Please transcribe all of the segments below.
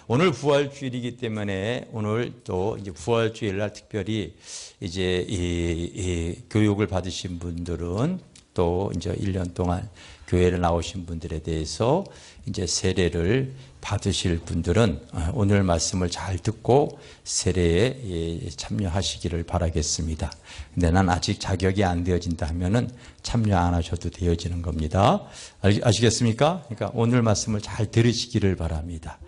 오늘 부활주일이기 때문에 오늘 또 이제 부활주일 날 특별히 이제 이 교육을 받으신 분들은 또 이제 1년 동안 교회를 나오신 분들에 대해서 이제 세례를 받으실 분들은 오늘 말씀을 잘 듣고 세례에 참여하시기를 바라겠습니다. 근데 난 아직 자격이 안 되어진다 하면은 참여 안 하셔도 되어지는 겁니다. 아시겠습니까? 그러니까 오늘 말씀을 잘 들으시기를 바랍니다.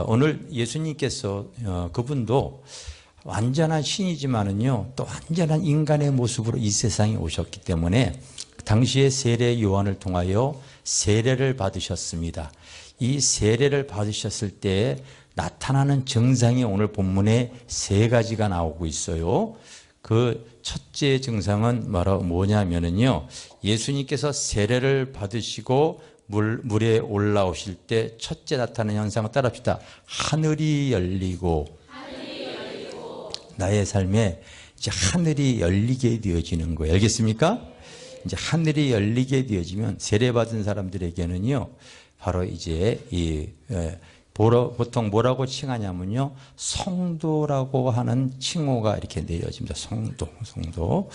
오늘 예수님께서 그분도 완전한 신이지만은요, 또 완전한 인간의 모습으로 이 세상에 오셨기 때문에 당시에 세례 요한을 통하여 세례를 받으셨습니다. 이 세례를 받으셨을 때 나타나는 증상이 오늘 본문에 세 가지가 나오고 있어요. 그 첫째 증상은 뭐냐면은요, 예수님께서 세례를 받으시고 물에 올라오실 때 첫째 나타나는 현상을 따라합시다. 하늘이 열리고 나의 삶에 이제 하늘이 열리게 되어지는 거예요. 알겠습니까? 이제 하늘이 열리게 되어지면 세례받은 사람들에게는요, 바로 이제 보통 뭐라고 칭하냐면요, 성도라고 하는 칭호가 이렇게 내려집니다. 성도.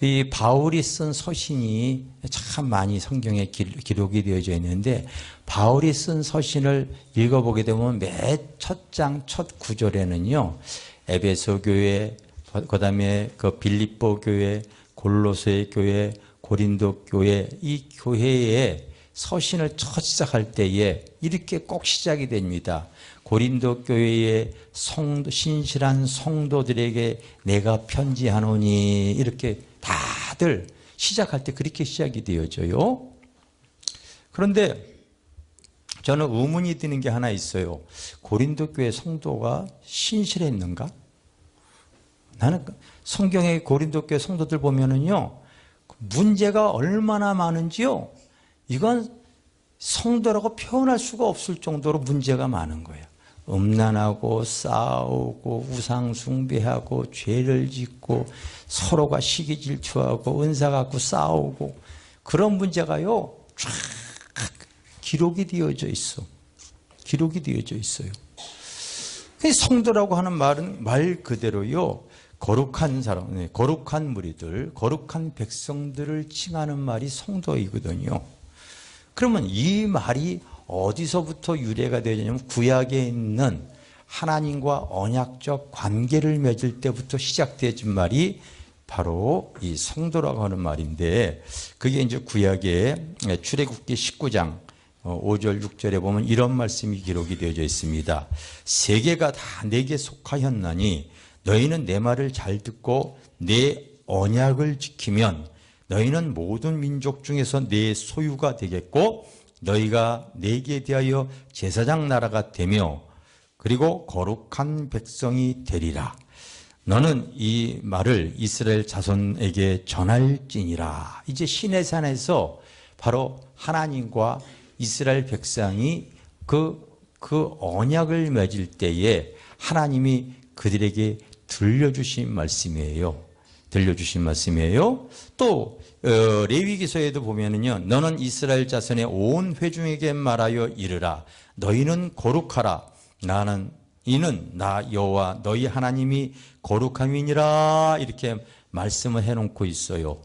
이 바울이 쓴 서신이 참 많이 성경에 기록이 되어져 있는데, 바울이 쓴 서신을 읽어보게 되면 매 첫 장 첫 구절에는요, 에베소 교회, 그다음에 그 빌립보 교회, 골로새 교회, 고린도 교회, 이 교회에 서신을 첫 시작할 때에 이렇게 꼭 시작이 됩니다. 고린도 교회의 신실한 성도들에게 내가 편지하노니, 이렇게 다들 시작할 때 그렇게 시작이 되어져요. 그런데 저는 의문이 드는 게 하나 있어요. 고린도 교회 성도가 신실했는가? 나는 성경의 고린도 교회 성도들 보면은요, 문제가 얼마나 많은지요, 이건 성도라고 표현할 수가 없을 정도로 문제가 많은 거예요. 음란하고 싸우고 우상 숭배하고 죄를 짓고 서로가 시기 질투하고 은사 갖고 싸우고, 그런 문제가요 쫙 기록이 되어져 있어. 기록이 되어져 있어요. 성도라고 하는 말은 말 그대로요, 거룩한 사람, 거룩한 무리들, 거룩한 백성들을 칭하는 말이 성도이거든요. 그러면 이 말이 어디서부터 유래가 되냐면 구약에 있는 하나님과 언약적 관계를 맺을 때부터 시작되어진 말이 바로 이 성도라고 하는 말인데, 그게 이제 구약의 출애굽기 19장 5절 6절에 보면 이런 말씀이 기록이 되어져 있습니다. 세계가 다 내게 속하였나니 너희는 내 말을 잘 듣고 내 언약을 지키면 너희는 모든 민족 중에서 내 소유가 되겠고 너희가 내게 대하여 제사장 나라가 되며 그리고 거룩한 백성이 되리라. 너는 이 말을 이스라엘 자손에게 전할지니라. 이제 시내산에서 바로 하나님과 이스라엘 백성이 그 언약을 맺을 때에 하나님이 그들에게 들려주신 말씀이에요. 들려주신 말씀이에요. 또 레위기서에도 보면은요, 너는 이스라엘 자손의 온 회중에게 말하여 이르라. 너희는 거룩하라. 이는 나 여호와 너희 하나님이 거룩함이니라. 이렇게 말씀을 해놓고 있어요.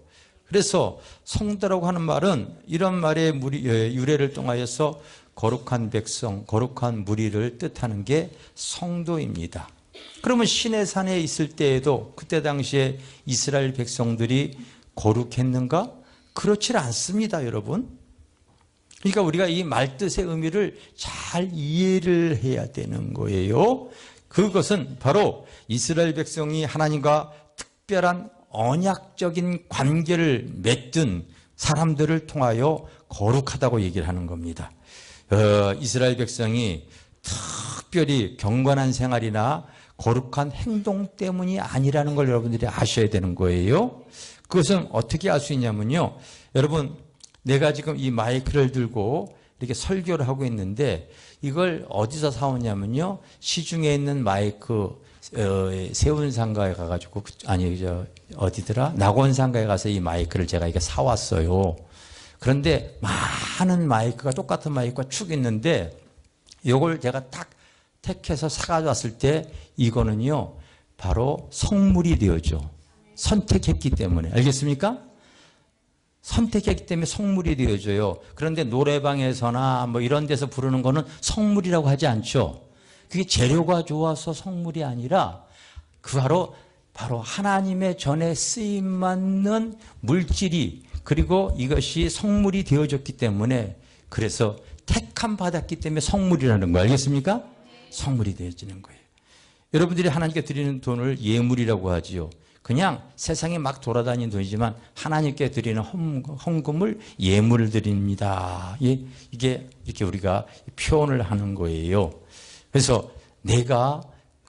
그래서 성도라고 하는 말은 이런 말의 유래를 통하여서 거룩한 백성, 거룩한 무리를 뜻하는 게 성도입니다. 그러면 시내산에 있을 때에도 그때 당시에 이스라엘 백성들이 거룩했는가? 그렇지 않습니다, 여러분. 그러니까 우리가 이 말뜻의 의미를 잘 이해를 해야 되는 거예요. 그것은 바로 이스라엘 백성이 하나님과 특별한 언약적인 관계를 맺은 사람들을 통하여 거룩하다고 얘기를 하는 겁니다. 이스라엘 백성이 특별히 경건한 생활이나 거룩한 행동 때문이 아니라는 걸 여러분들이 아셔야 되는 거예요. 그것은 어떻게 알 수 있냐면요, 여러분, 내가 지금 이 마이크를 들고 이렇게 설교를 하고 있는데 이걸 어디서 사오냐면요, 시중에 있는 마이크 세운상가에 가가지고, 어디더라? 낙원상가에 가서 이 마이크를 제가 이게 사왔어요. 그런데 많은 마이크가, 똑같은 마이크가 축 있는데 이걸 제가 딱 택해서 사가져왔을 때 이거는요 바로 성물이 되어죠. 선택했기 때문에. 알겠습니까? 선택했기 때문에 성물이 되어져요. 그런데 노래방에서나 뭐 이런 데서 부르는 거는 성물이라고 하지 않죠. 그게 재료가 좋아서 성물이 아니라 그 바로 하나님의 전에 쓰임 맞는 물질이, 그리고 이것이 성물이 되어졌기 때문에, 그래서 택함 받았기 때문에 성물이라는 거 알겠습니까? 성물이 되어지는 거예요. 여러분들이 하나님께 드리는 돈을 예물이라고 하지요. 그냥 세상에 막 돌아다니는 돈이지만 하나님께 드리는 헌금을 예물을 드립니다. 이게 이렇게 우리가 표현을 하는 거예요. 그래서 내가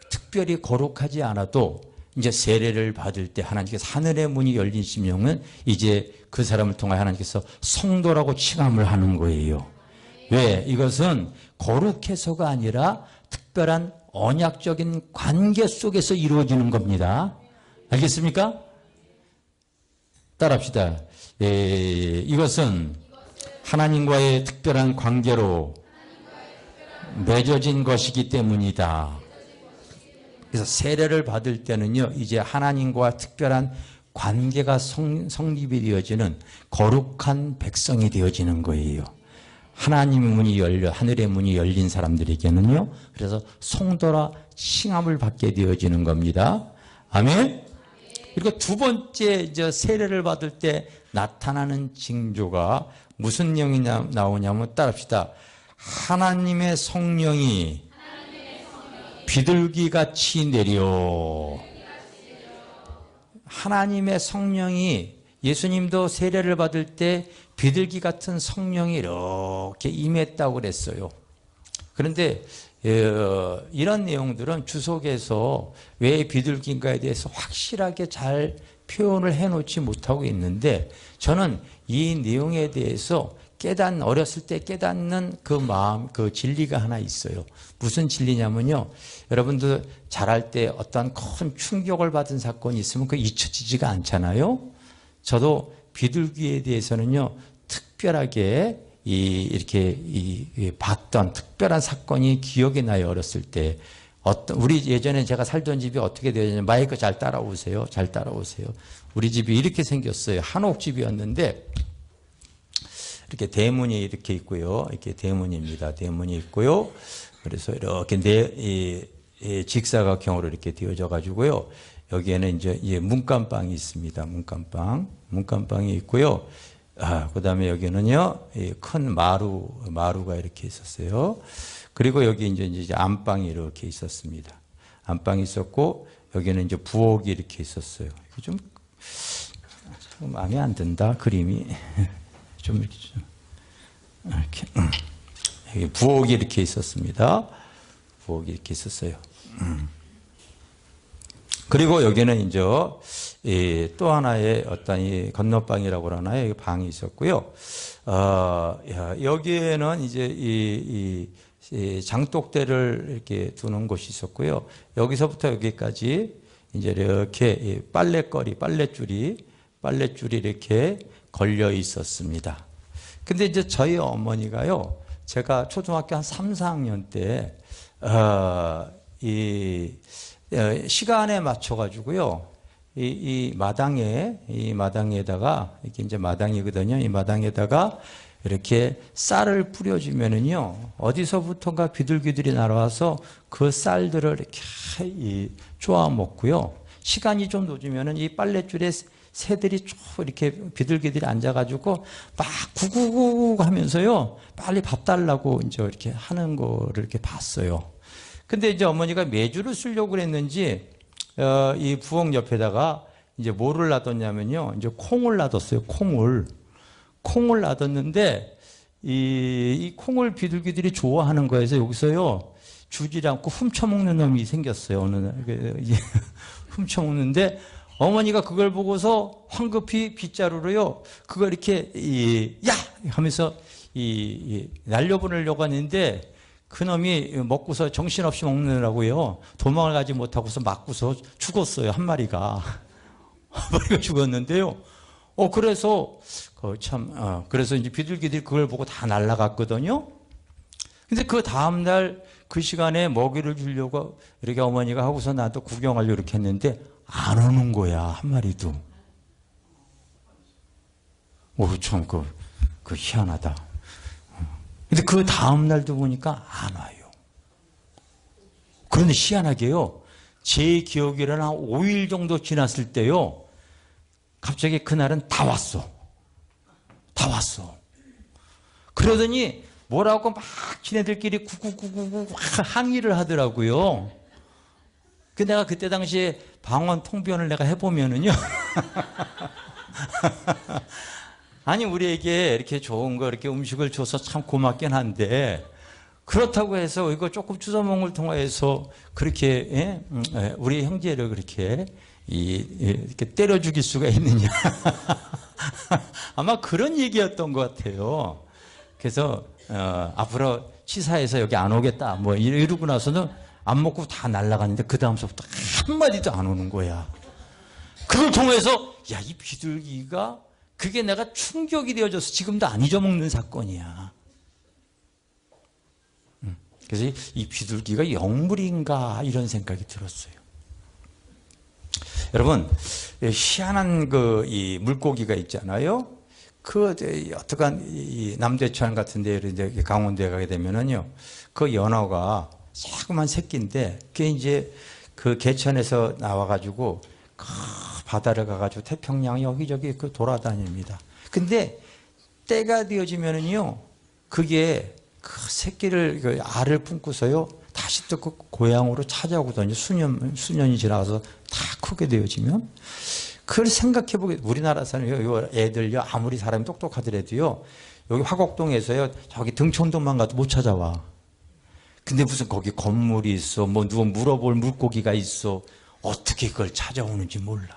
특별히 거룩하지 않아도 이제 세례를 받을 때 하나님께서 하늘의 문이 열린 심령은 이제 그 사람을 통해 하나님께서 성도라고 칭함을 하는 거예요. 왜? 이것은 거룩해서가 아니라 특별한 언약적인 관계 속에서 이루어지는 겁니다. 알겠습니까? 따라합시다. 이것은 하나님과의 특별한 관계로 맺어진 것이기 때문이다. 그래서 세례를 받을 때는요, 이제 하나님과 특별한 관계가 성립이 되어지는 거룩한 백성이 되어지는 거예요. 하나님의 문이 열려, 하늘의 문이 열린 사람들에게는요, 그래서 성도라 칭함을 받게 되어지는 겁니다. 아멘? 그리고 두 번째 세례를 받을 때 나타나는 징조가 무슨 내용이 나오냐면 따라합시다. 하나님의 성령이 비둘기같이 내려. 하나님의 성령이, 예수님도 세례를 받을 때 비둘기 같은 성령이 이렇게 임했다고 그랬어요. 그런데 이런 내용들은 주석에서 왜 비둘기인가에 대해서 확실하게 잘 표현을 해놓지 못하고 있는데, 저는 이 내용에 대해서 어렸을 때 깨닫는 그 마음, 그 진리가 하나 있어요. 무슨 진리냐면요, 여러분들 자랄 때 어떤 큰 충격을 받은 사건이 있으면 그게 잊혀지지가 않잖아요. 저도 비둘기에 대해서는요, 특별하게 이렇게 봤던 특별한 사건이 기억이 나요. 어렸을 때 우리 예전에 제가 살던 집이 어떻게 되었냐면, 마이크 잘 따라오세요. 잘 따라오세요. 우리 집이 이렇게 생겼어요. 한옥집이었는데 이렇게 대문이 이렇게 있고요. 이렇게 대문입니다. 대문이 있고요. 그래서 이렇게 직사각형으로 이렇게 되어져 가지고요. 여기에는 이제 문간방이 있습니다. 문간방이 있고요. 그다음에 여기는요, 큰 마루가 이렇게 있었어요. 그리고 여기 이제 안방이 이렇게 있었습니다. 안방이 있었고, 여기는 이제 부엌이 이렇게 있었어요. 좀 마음에 안 든다, 그림이. 좀 이렇게 여기 부엌이 이렇게 있었습니다. 부엌이 이렇게 있었어요. 그리고 여기는 이제 또 하나의 어떤 이 건너방이라고 하나요? 방이 있었고요. 여기에는 이제 이 장독대를 이렇게 두는 곳이 있었고요. 여기서부터 여기까지 이제 이렇게 빨랫줄이 이렇게 걸려 있었습니다. 근데 이제 저희 어머니가요, 제가 초등학교 한 3, 4학년 때, 시간에 맞춰가지고요, 이 마당에다가, 이게 이제 마당이거든요. 이 마당에다가 이렇게 쌀을 뿌려주면은요, 어디서부턴가 비둘기들이 날아와서 그 쌀들을 이렇게 쪼아 먹고요. 시간이 좀 늦으면은 이 빨랫줄에 새들이 쭉 이렇게 비둘기들이 앉아가지고 막 구구구 하면서요, 빨리 밥 달라고 이제 이렇게 하는 거를 이렇게 봤어요. 근데 이제 어머니가 메주를 쓰려고 그랬는지, 이 부엌 옆에다가 이제 뭐를 놔뒀냐면요, 이제 콩을 놔뒀어요. 콩을 놔뒀는데, 이 콩을 비둘기들이 좋아하는 거에서 여기서요, 주질 않고 훔쳐먹는 놈이 생겼어요. 어느 날. 훔쳐먹는데, 어머니가 그걸 보고서 황급히 빗자루로요, 그걸 이렇게, 야! 하면서 날려보내려고 하는데, 그놈이 먹고서 정신없이 먹느라고요, 도망을 가지 못하고서 맞고서 죽었어요. 한 마리가. 한 마리가 죽었는데요. 그래서, 그래서 이제 비둘기들이 그걸 보고 다 날아갔거든요. 근데 그 다음날 그 시간에 먹이를 주려고 이렇게 어머니가 하고서 나도 구경하려고 이렇게 했는데 안 오는 거야, 한 마리도. 오, 참, 그 희한하다. 근데 그 다음날도 보니까 안 와요. 그런데 희한하게요, 제 기억에는 한 5일 정도 지났을 때요, 갑자기 그날은 다 왔어. 다 왔어. 그러더니 뭐라고 막 지네들끼리 구구구구구 항의를 하더라고요. 내가 그때 당시에 방언 통변을 내가 해보면은요. 아니, 우리에게 이렇게 좋은 거, 이렇게 음식을 줘서 참 고맙긴 한데, 그렇다고 해서 이거 조금 주워먹는 걸 통해서 그렇게, 우리 형제를 그렇게, 이렇게 때려 죽일 수가 있느냐. 아마 그런 얘기였던 것 같아요. 그래서, 앞으로 치사해서 여기 안 오겠다. 뭐 이러고 나서는 안 먹고 다 날아갔는데, 그 다음서부터 한마디도 안 오는 거야. 그걸 통해서, 야, 이 비둘기가 그게 내가 충격이 되어져서 지금도 안 잊어먹는 사건이야. 그래서 이 비둘기가 영물인가 이런 생각이 들었어요. 여러분, 희한한 이 물고기가 있잖아요. 어떡한 이 남대천 같은 데 이제 강원도에 가게 되면은요, 그 연어가 조그만 새끼인데, 그게 이제 그 개천에서 나와가지고 바다를 가가지고 태평양 여기저기 돌아다닙니다. 근데 때가 되어지면은요, 그게 그 새끼를, 그 알을 품고서요, 다시 또 그 고향으로 찾아오거든요. 수년이 지나가서 다 크게 되어지면. 그걸 생각해보게, 우리나라 사람이요, 애들요, 아무리 사람이 똑똑하더라도요, 여기 화곡동에서요, 저기 등촌동만 가도 못 찾아와. 근데 무슨 거기 건물이 있어, 뭐 누구 물어볼 물고기가 있어, 어떻게 그걸 찾아오는지 몰라.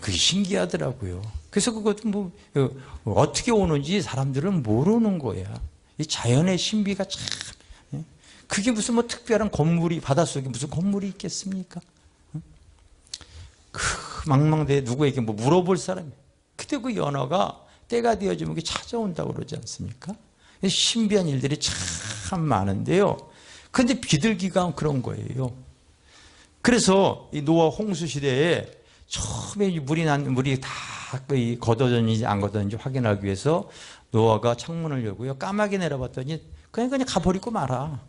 그게 신기하더라고요. 그래서 그것도 뭐 어떻게 오는지 사람들은 모르는 거야. 이 자연의 신비가 참, 그게 무슨 뭐 특별한 건물이, 바닷속에 무슨 건물이 있겠습니까? 그 망망대해 누구에게 뭐 물어볼 사람이. 그때 그 연어가 때가 되어지면 그게 찾아온다고 그러지 않습니까? 신비한 일들이 참 많은데요. 그런데 비둘기가 그런 거예요. 그래서 이 노아 홍수 시대에 처음에 물이 다 걷어졌는지 안 걷어졌는지 확인하기 위해서 노아가 창문을 열고요, 까마귀 내려봤더니 그냥 가버리고 말아.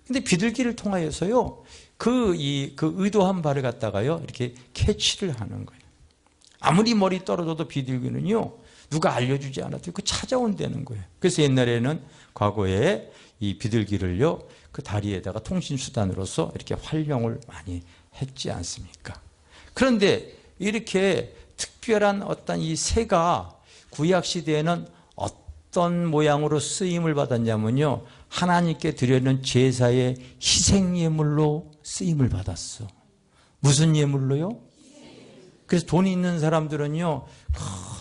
근데 비둘기를 통하여서요, 그 의도한 바를 갖다가요, 이렇게 캐치를 하는 거예요. 아무리 머리 떨어져도 비둘기는요, 누가 알려주지 않아도 그 찾아온다는 거예요. 그래서 옛날에는 과거에 이 비둘기를요, 그 다리에다가 통신수단으로서 이렇게 활용을 많이 했지 않습니까? 그런데 이렇게 특별한 어떤 이 새가 구약시대에는 어떤 모양으로 쓰임을 받았냐면요, 하나님께 드리는 제사의 희생예물로 쓰임을 받았어. 무슨 예물로요? 그래서 돈이 있는 사람들은요,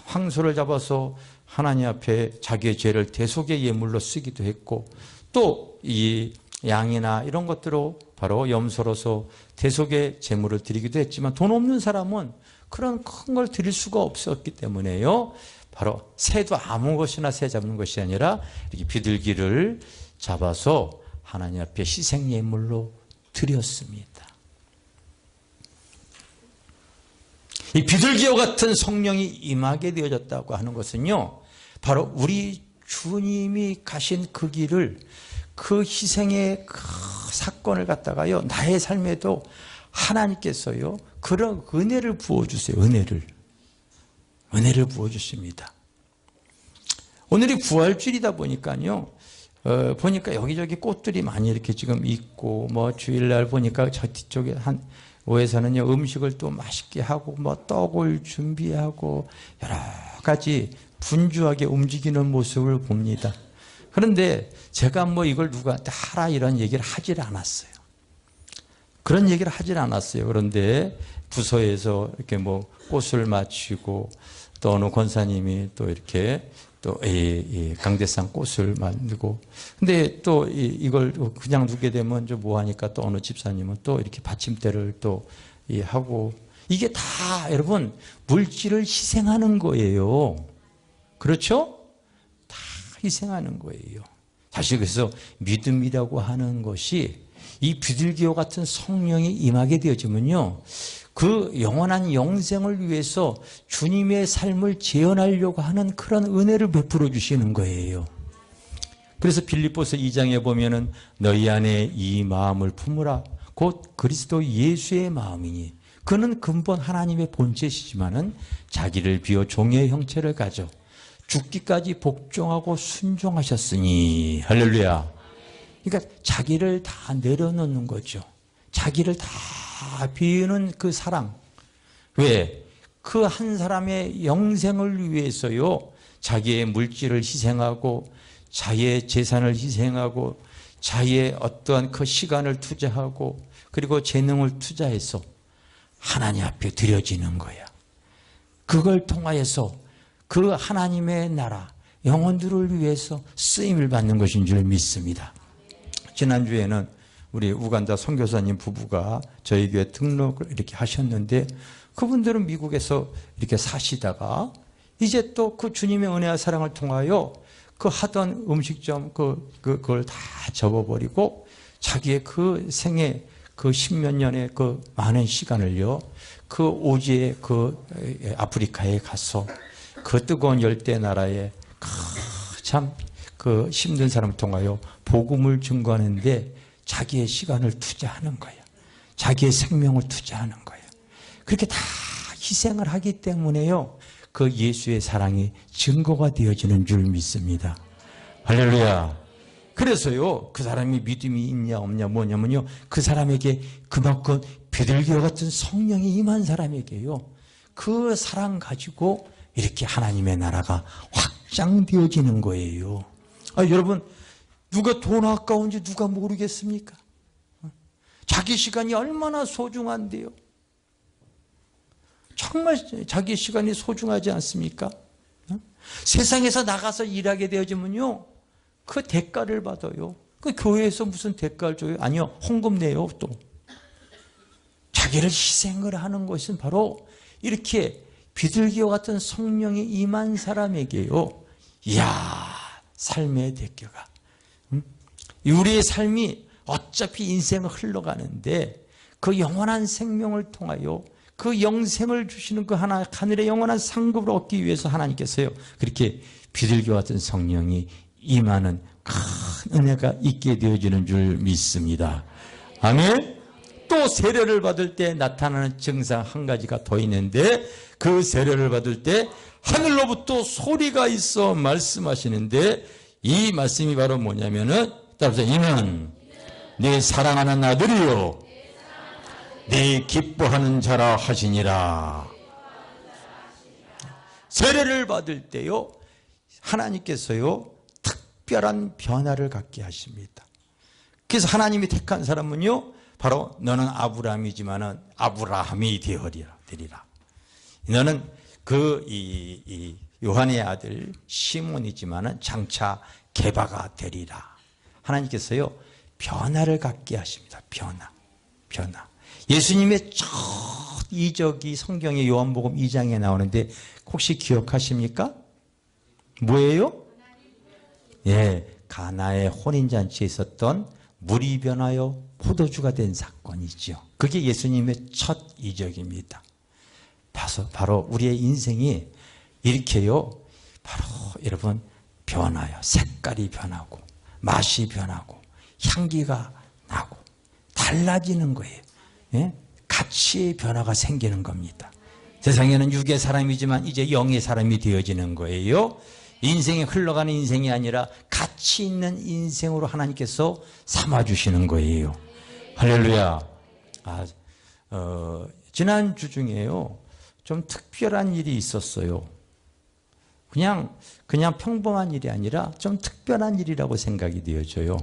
황소를 잡아서 하나님 앞에 자기의 죄를 대속의 예물로 쓰기도 했고, 또 이 양이나 이런 것들로 바로 염소로서 대속의 제물을 드리기도 했지만, 돈 없는 사람은 그런 큰 걸 드릴 수가 없었기 때문에요, 바로 새도 아무 것이나 새 잡는 것이 아니라 이렇게 비둘기를 잡아서 하나님 앞에 희생 예물로 드렸습니다. 이 비둘기와 같은 성령이 임하게 되어졌다고 하는 것은요, 바로 우리 주님이 가신 그 길을, 그 희생의 그 사건을 갖다가요, 나의 삶에도 하나님께서요, 그런 은혜를 부어주세요. 은혜를 부어주십니다. 오늘이 부활주일이다 보니까요, 보니까 여기저기 꽃들이 많이 이렇게 지금 있고, 뭐 주일날 보니까 저 뒤쪽에 한 오에서는요, 음식을 또 맛있게 하고, 뭐 떡을 준비하고, 여러 가지 분주하게 움직이는 모습을 봅니다. 그런데 제가 뭐 이걸 누구한테 하라 이런 얘기를 하질 않았어요. 그런 얘기를 하질 않았어요. 그런데 부서에서 이렇게 뭐 꽃을 맞추고, 또 어느 권사님이 또 이렇게 또 이 강대상 꽃을 만들고, 근데 또 이걸 그냥 두게 되면 좀 뭐하니까 또 어느 집사님은 또 이렇게 받침대를 또 하고, 이게 다 여러분 물질을 희생하는 거예요. 그렇죠? 다 희생하는 거예요. 다시 그래서 믿음이라고 하는 것이 이 비둘기와 같은 성령이 임하게 되어지면요, 그 영원한 영생을 위해서 주님의 삶을 재현하려고 하는 그런 은혜를 베풀어 주시는 거예요. 그래서 빌립보서 2장에 보면은 너희 안에 이 마음을 품으라. 곧 그리스도 예수의 마음이니 그는 근본 하나님의 본체시지만은 자기를 비워 종의 형체를 가져 죽기까지 복종하고 순종하셨으니. 할렐루야. 그러니까 자기를 다 내려놓는 거죠. 자기를 다 비우는 그 사랑. 왜? 그 한 사람의 영생을 위해서요, 자기의 물질을 희생하고 자기의 재산을 희생하고 자기의 어떠한 그 시간을 투자하고 그리고 재능을 투자해서 하나님 앞에 드려지는 거야. 그걸 통하여서 그 하나님의 나라 영혼들을 위해서 쓰임을 받는 것인 줄 믿습니다. 지난주에는 우리 우간다 선교사님 부부가 저희 교회 등록을 이렇게 하셨는데, 그분들은 미국에서 이렇게 사시다가 이제 또 그 주님의 은혜와 사랑을 통하여 그 하던 음식점 그걸 다 접어버리고 자기의 그 생애 그 십몇 년의 그 많은 시간을요, 그 오지의 그 아프리카에 가서 그 뜨거운 열대 나라에 참 그 힘든 사람을 통하여 복음을 증거하는데 자기의 시간을 투자하는 거예요. 자기의 생명을 투자하는 거예요. 그렇게 다 희생을 하기 때문에요, 그 예수의 사랑이 증거가 되어지는 줄 믿습니다. 할렐루야. 그래서요, 그 사람이 믿음이 있냐 없냐 뭐냐면요, 그 사람에게 그만큼 비둘기와 같은 성령이 임한 사람에게요, 그 사랑 가지고 이렇게 하나님의 나라가 확장되어지는 거예요. 여러분, 누가 돈 아까운지 누가 모르겠습니까? 자기 시간이 얼마나 소중한데요. 정말 자기 시간이 소중하지 않습니까? 세상에서 나가서 일하게 되어지면요, 그 대가를 받아요. 그 교회에서 무슨 대가를 줘요? 아니요, 헌금 내요. 또 자기를 희생을 하는 것은 바로 이렇게 비둘기와 같은 성령이 임한 사람에게요, 이야, 삶의 대가가, 우리의 삶이 어차피 인생은 흘러가는데 그 영원한 생명을 통하여 그 영생을 주시는 그 하늘의 영원한 상급을 얻기 위해서 하나님께서요, 그렇게 비둘기와 같은 성령이 임하는 큰 은혜가 있게 되어지는 줄 믿습니다. 아멘. 또 세례를 받을 때 나타나는 증상 한 가지가 더 있는데, 그 세례를 받을 때 하늘로부터 소리가 있어 말씀하시는데, 이 말씀이 바로 뭐냐면은, 따라서 이는 내 사랑하는 아들이요 내 기뻐하는 자라 하시니라. 세례를 받을 때요, 하나님께서요 특별한 변화를 갖게 하십니다. 그래서 하나님이 택한 사람은요, 바로 너는 아브라함이지만은 아브라함이 되리라. 너는 이 요한의 아들 시몬이지만은 장차 게바가 되리라. 하나님께서요 변화를 갖게 하십니다. 변화. 예수님의 첫 이적이 성경의 요한복음 2장에 나오는데 혹시 기억하십니까? 뭐예요? 예, 가나의 혼인잔치에 있었던 물이 변하여 포도주가 된 사건이죠. 그게 예수님의 첫 이적입니다. 바로 우리의 인생이 이렇게요, 바로 여러분 변화요. 색깔이 변하고 맛이 변하고 향기가 나고 달라지는 거예요. 예? 가치의 변화가 생기는 겁니다. 세상에는 육의 사람이지만 이제 영의 사람이 되어지는 거예요. 인생이 흘러가는 인생이 아니라 가치 있는 인생으로 하나님께서 삼아주시는 거예요. 할렐루야. 지난주 중에요, 좀 특별한 일이 있었어요. 그냥 평범한 일이 아니라 좀 특별한 일이라고 생각이 되어져요.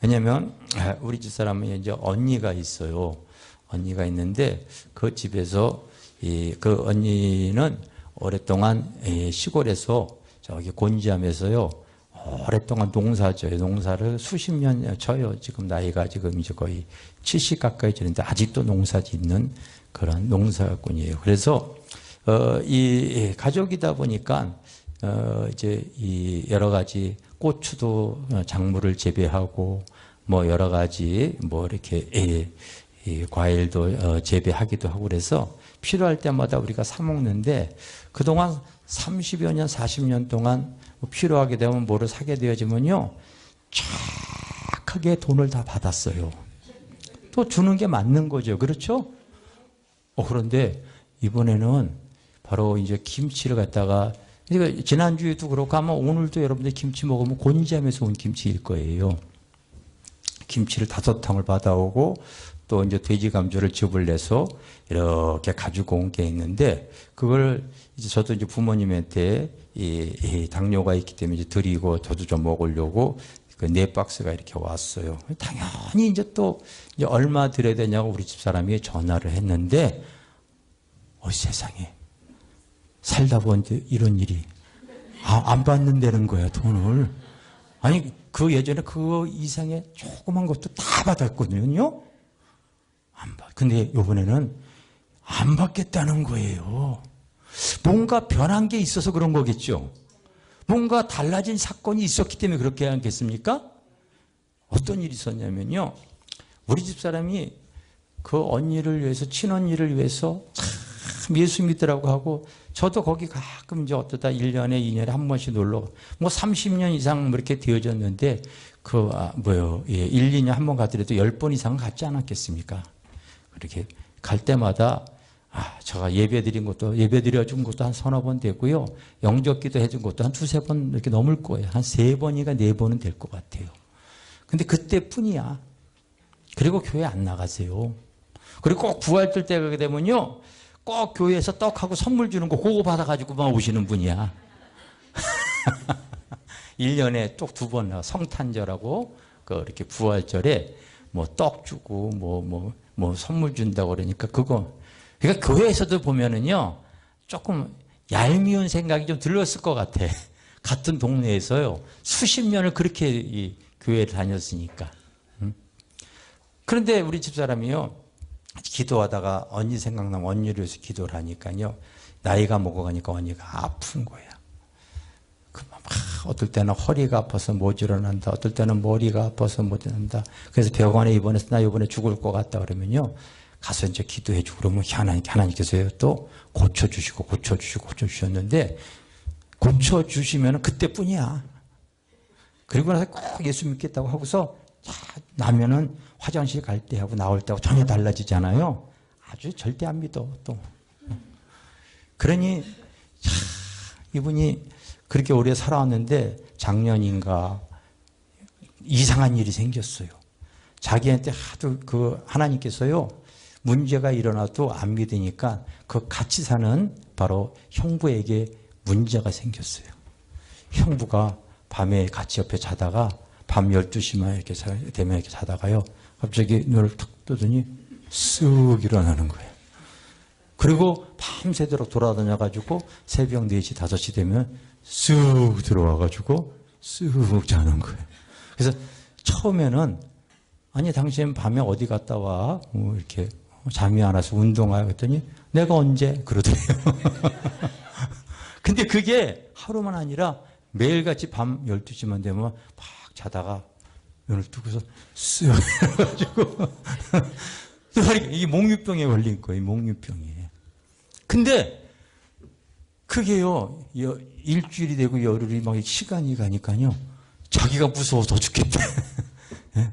왜냐하면 우리 집사람은 이제 언니가 있어요. 언니가 있는데 그 집에서 그 언니는 오랫동안 시골에서 저기 곤지암에서요 오랫동안 농사져요. 농사를 수십 년 져요. 지금 나이가 지금 이제 거의 70 가까이 되는데 아직도 농사 짓는 그런 농사꾼이에요. 그래서 이 가족이다 보니까 이제 이 여러 가지 고추도 작물을 재배하고 뭐 여러 가지 뭐 이렇게 이 과일도 재배하기도 하고 그래서 필요할 때마다 우리가 사 먹는데 그동안 30여 년, 40년 동안 필요하게 되면 뭐를 사게 되어지면요. 착하게 돈을 다 받았어요. 또 주는 게 맞는 거죠. 그렇죠? 그런데 이번에는 바로 이제 김치를 갖다가 지난주에도 그렇고 아마 오늘도 여러분들 김치 먹으면 곤지암에서 온 김치일 거예요. 김치를 5탕을 받아오고 또 이제 돼지 감조를 즙을 내서 이렇게 가지고 온 게 있는데 그걸 이제 저도 이제 부모님한테 이 당뇨가 있기 때문에 이제 드리고 저도 좀 먹으려고 그 4박스가 이렇게 왔어요. 당연히 이제 또 이제 얼마 드려야 되냐고 우리 집 사람이 전화를 했는데 세상에 살다 보는데 이런 일이 안 받는다는 거야 돈을. 아니 그 예전에 그 이상의 조그만 것도 다 받았거든요. 안 받. 근데 이번에는 안 받겠다는 거예요. 뭔가 변한 게 있어서 그런 거겠죠. 뭔가 달라진 사건이 있었기 때문에 그렇게 않겠습니까? 어떤 일이 있었냐면요. 우리 집 사람이 그 언니를 위해서 친언니를 위해서 참 예수 믿으라고 하고 저도 거기 가끔 이제 어떠다 1년에 2년에 한 번씩 놀러 뭐 30년 이상 뭐 이렇게 되어졌는데 그 1, 2년 한 번 가더라도 10번 이상은 갔지 않았겠습니까? 그렇게 갈 때마다 제가 예배 드려 준 것도 한 서너 번 되고요. 영접기도 해준 것도 한 2-3번 이렇게 넘을 거예요. 한 3번인가 4번은 될 것 같아요. 근데 그때뿐이야. 그리고 교회 안 나가세요. 그리고 꼭 부활절 때 가게 되면요. 꼭 교회에서 떡하고 선물 주는 거 그거 받아가지고만 오시는 분이야. 1년에 꼭 2번 나와. 성탄절하고 이렇게 부활절에 뭐 떡 주고 뭐 선물 준다고 그러니까 그러니까 교회에서도 보면은요. 조금 얄미운 생각이 좀 들었을 것 같아. 같은 동네에서요. 수십 년을 그렇게 이 교회를 다녔으니까. 그런데 우리 집사람이요. 기도하다가 언니 생각나면 언니를 위해서 기도를 하니까요. 나이가 먹어가니까 언니가 아픈 거야. 어떨 때는 허리가 아파서 못 일어난다. 어떨 때는 머리가 아파서 못 일어난다. 그래서 병원에 입원해서 나 이번에 죽을 것 같다 그러면요. 가서 이제 기도해주고 그러면 하나님께서요 또 고쳐주셨는데 고쳐주시면 그때뿐이야. 그리고 나서 꼭 예수 믿겠다고 하고서 나면은 화장실 갈 때 하고 나올 때하고 전혀 달라지잖아요. 아주 절대 안 믿어 또. 그러니 이분이 그렇게 오래 살아왔는데 작년인가 이상한 일이 생겼어요. 자기한테 하도 그 하나님께서요 문제가 일어나도 안 믿으니까 그 같이 사는 바로 형부에게 문제가 생겼어요. 형부가 밤에 같이 옆에 자다가 밤 12시만 이렇게 되면 이렇게 자다가요. 갑자기 눈을 탁 뜨더니 쓱 일어나는 거예요. 그리고 밤새도록 돌아다녀가지고 새벽 4시, 5시 되면 쓱 들어와가지고 쓱 자는 거예요. 그래서 처음에는 아니 당신 밤에 어디 갔다 와? 이렇게 잠이 안 와서 운동하여 했더니 내가 언제? 그러더래요. 근데 그게 하루만 아니라 매일같이 밤 12시만 되면 막 자다가 눈을 뜨고서 쓱 해가지고 이게 몽유병에 걸린 거예요. 몽유병에. 근데 그게요. 일주일이 되고 열흘이 막 시간이 가니까요. 자기가 무서워서 죽겠다. 네?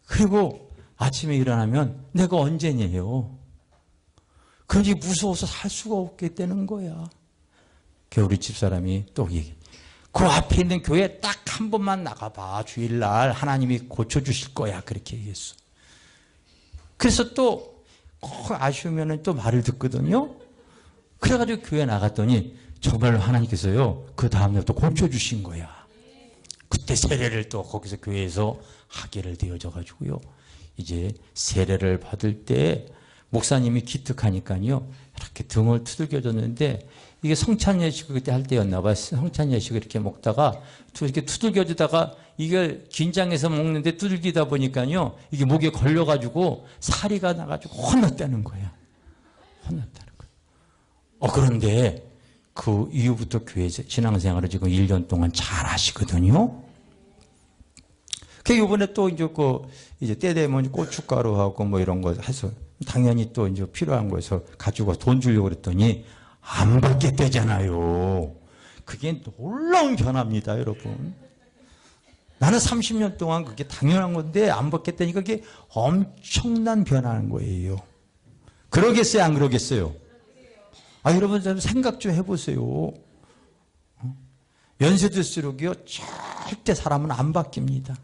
그리고 아침에 일어나면 내가 언제냐요. 그런지 무서워서 살 수가 없겠다는 거야. 우리 집사람이 또 얘기해. 그 앞에 있는 교회 딱 한 번만 나가봐. 주일날 하나님이 고쳐주실 거야. 그렇게 얘기했어. 그래서 또 꼭 아쉬우면 또 말을 듣거든요. 그래가지고 교회 나갔더니 정말 하나님께서요. 그 다음날 또 고쳐주신 거야. 그때 세례를 또 거기서 교회에서 하게를 되어져가지고요. 이제 세례를 받을 때 목사님이 기특하니까요. 이렇게 등을 두들겨줬는데 이게 성찬예식 그때 할 때였나 봐요. 성찬예식을 이렇게 먹다가 이렇게 두들겨주다가 이게 긴장해서 먹는데 두들기다 보니까요. 이게 목에 걸려가지고 사리가 나가지고 혼났다는 거예요. 혼났다는 거예요. 그런데 그 이후부터 교회 신앙생활을 지금 1년 동안 잘 하시거든요. 그 이번에 또 이제 때 되면 고춧가루하고 뭐 이런 거 해서 당연히 또 이제 필요한 거에서 가지고 돈 주려고 그랬더니 안 받겠대잖아요. 그게 놀라운 변화입니다, 여러분. 나는 30년 동안 그게 당연한 건데 안 받겠다니까 그게 엄청난 변화인 거예요. 그러겠어요, 안 그러겠어요? 여러분 좀 생각 좀 해보세요. 연세 들수록요 절대 사람은 안 바뀝니다.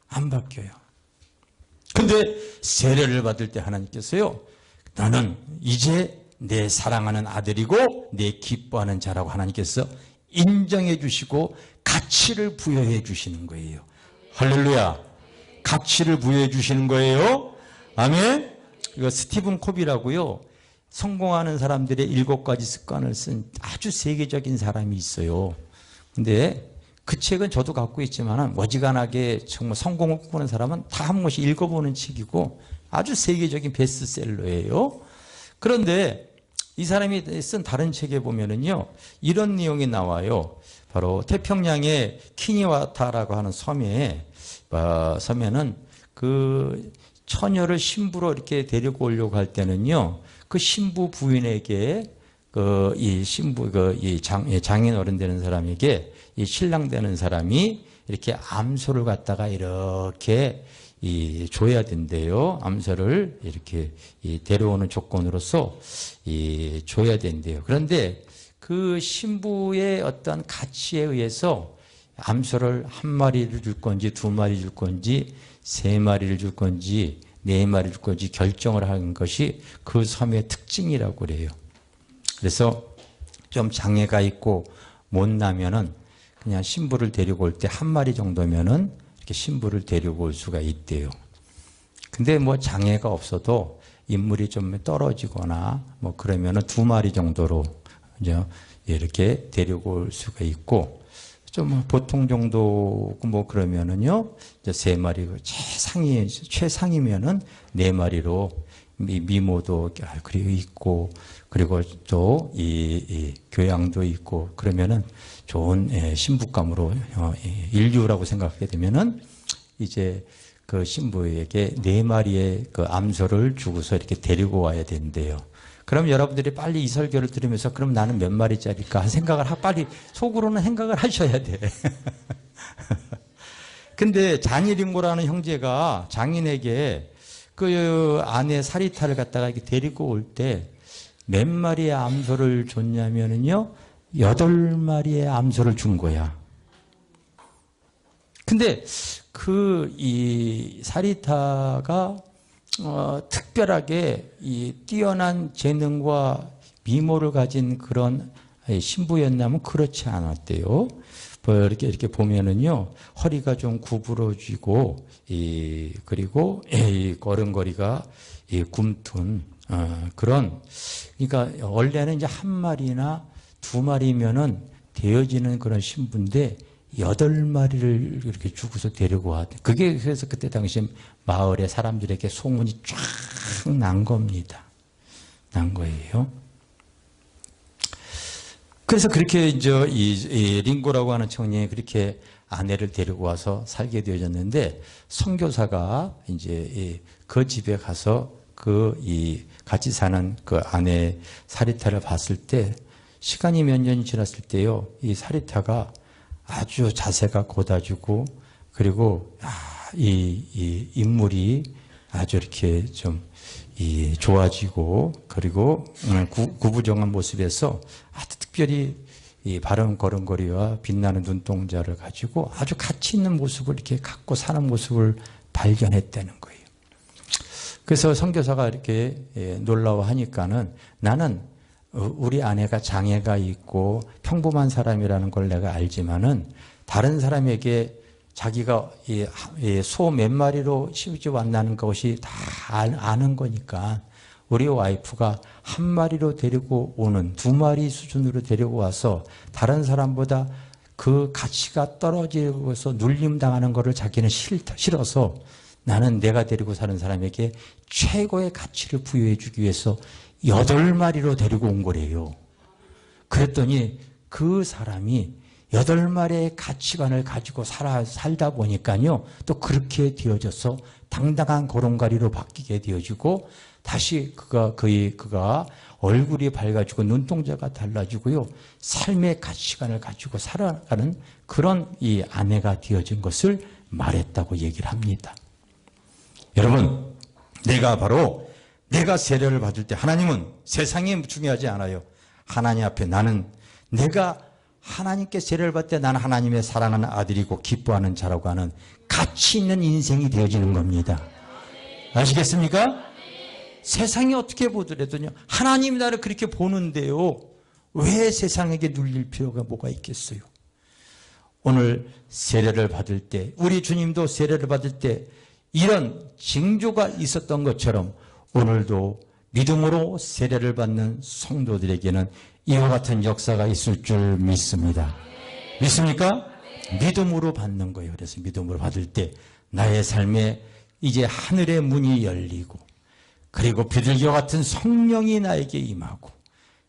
안 바뀌어요. 근데 세례를 받을 때 하나님께서요, 너는 이제 내 사랑하는 아들이고 내 기뻐하는 자라고 하나님께서 인정해 주시고 가치를 부여해 주시는 거예요. 할렐루야. 가치를 부여해 주시는 거예요. 아멘. 이거 스티븐 코비라고요, 성공하는 사람들의 7가지 습관을 쓴 아주 세계적인 사람이 있어요. 근데 그 책은 저도 갖고 있지만 어지간하게 정말 성공을 꿈꾸는 사람은 다 한 번씩 읽어보는 책이고 아주 세계적인 베스트셀러예요. 그런데 이 사람이 쓴 다른 책에 보면은요, 이런 내용이 나와요. 바로 태평양의 키니와타라고 하는 섬에는 그 처녀를 신부로 이렇게 데리고 오려고 할 때는요, 그 신부 부인에게 이 신부 이 장인 어른 되는 사람에게 이 신랑 되는 사람이 이렇게 암소를 갖다가 이렇게 줘야 된대요. 암소를 이렇게 데려오는 조건으로서 줘야 된대요. 그런데 그 신부의 어떤 가치에 의해서 암소를 1마리를 줄 건지 2마리 줄 건지 3마리를 줄 건지 4마리를 줄 건지 결정을 하는 것이 그 섬의 특징이라고 그래요. 그래서 좀 장애가 있고 못나면은 그냥 신부를 데리고 올 때 1마리 정도면은 이렇게 신부를 데리고 올 수가 있대요. 근데 뭐 장애가 없어도 인물이 좀 떨어지거나 뭐 그러면은 2마리 정도로 이제 이렇게 데리고 올 수가 있고, 좀 보통 정도 뭐 그러면은요, 이제 3마리, 최상이면은 4마리로 미모도 그리고 있고, 그리고 또 이 교양도 있고, 그러면은 좋은 신부감으로 인류라고 생각하게 되면은 이제 그 신부에게 4마리의 그 암소를 주고서 이렇게 데리고 와야 된대요. 그럼 여러분들이 빨리 이 설교를 들으면서 그럼 나는 몇 마리짜리일까 생각을 빨리 속으로는 생각을 하셔야 돼. 근데 잔이링고라는 형제가 장인에게 그 아내 사리타를 갖다가 이렇게 데리고 올 때 몇 마리의 암소를 줬냐면은요, 8마리의 암소를 준 거야. 근데 이 사리타가 특별하게 이 뛰어난 재능과 미모를 가진 그런 신부였냐면 그렇지 않았대요. 이렇게 보면은요, 허리가 좀 구부러지고, 그리고 걸음걸이가 굼튼, 그러니까 원래는 이제 1마리나 2마리면은 되어지는 그런 신부인데 8마리를 이렇게 주고서 데리고 왔대. 그게 그래서 그때 당시 마을의 사람들에게 소문이 쫙 난 겁니다. 난 거예요. 그래서 그렇게 이제 이 링고라고 하는 청년이 그렇게 아내를 데리고 와서 살게 되어졌는데, 선교사가 이제 그 집에 가서 같이 사는 그 아내 사리타를 봤을 때, 시간이 몇 년이 지났을 때요, 이 사리타가 아주 자세가 고다지고, 그리고 이 인물이 아주 이렇게 좀 좋아지고, 그리고 구부정한 모습에서 아주 특별히 이 바른 걸음걸이와 빛나는 눈동자를 가지고 아주 가치 있는 모습을 이렇게 갖고 사는 모습을 발견했다는 거예요. 그래서 선교사가 이렇게 놀라워하니까는, 나는 우리 아내가 장애가 있고 평범한 사람이라는 걸 내가 알지만은 다른 사람에게 자기가 소 몇 마리로 시집 왔다는 것이 다 아는 거니까, 우리 와이프가 1마리로 데리고 오는 2마리 수준으로 데리고 와서 다른 사람보다 그 가치가 떨어지고서 눌림당하는 것을 자기는 싫어서 나는 내가 데리고 사는 사람에게 최고의 가치를 부여해 주기 위해서 8마리로 데리고 온 거래요. 그랬더니 그 사람이 8마리의 가치관을 가지고 살다 보니까요, 또 그렇게 되어져서 당당한 걸음걸이로 바뀌게 되어지고, 다시 그가 얼굴이 밝아지고 눈동자가 달라지고요, 삶의 가치관을 가지고 살아가는 그런 이 아내가 되어진 것을 말했다고 얘기를 합니다. 여러분, 내가 세례를 받을 때 하나님은 세상이 중요하지 않아요. 하나님 앞에 내가 하나님께 세례를 받을 때 나는 하나님의 사랑하는 아들이고 기뻐하는 자라고 하는 가치 있는 인생이 되어지는 겁니다. 아시겠습니까? 세상이 어떻게 보더라도요, 하나님이 나를 그렇게 보는데요, 왜 세상에게 눌릴 필요가 뭐가 있겠어요? 오늘 세례를 받을 때, 우리 주님도 세례를 받을 때 이런 징조가 있었던 것처럼 오늘도 믿음으로 세례를 받는 성도들에게는 이와 같은 역사가 있을 줄 믿습니다. 믿습니까? 믿음으로 받는 거예요. 그래서 믿음으로 받을 때 나의 삶에 이제 하늘의 문이 열리고, 그리고 비둘기와 같은 성령이 나에게 임하고,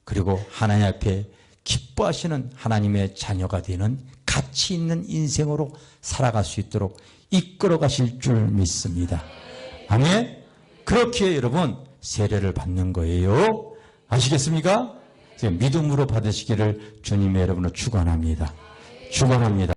그리고 하나님 앞에 기뻐하시는 하나님의 자녀가 되는 가치 있는 인생으로 살아갈 수 있도록 이끌어 가실 줄 믿습니다. 아멘. 그렇게 여러분 세례를 받는 거예요. 아시겠습니까? 믿음으로 받으시기를 주님의 여러분을 축원합니다. 축원합니다.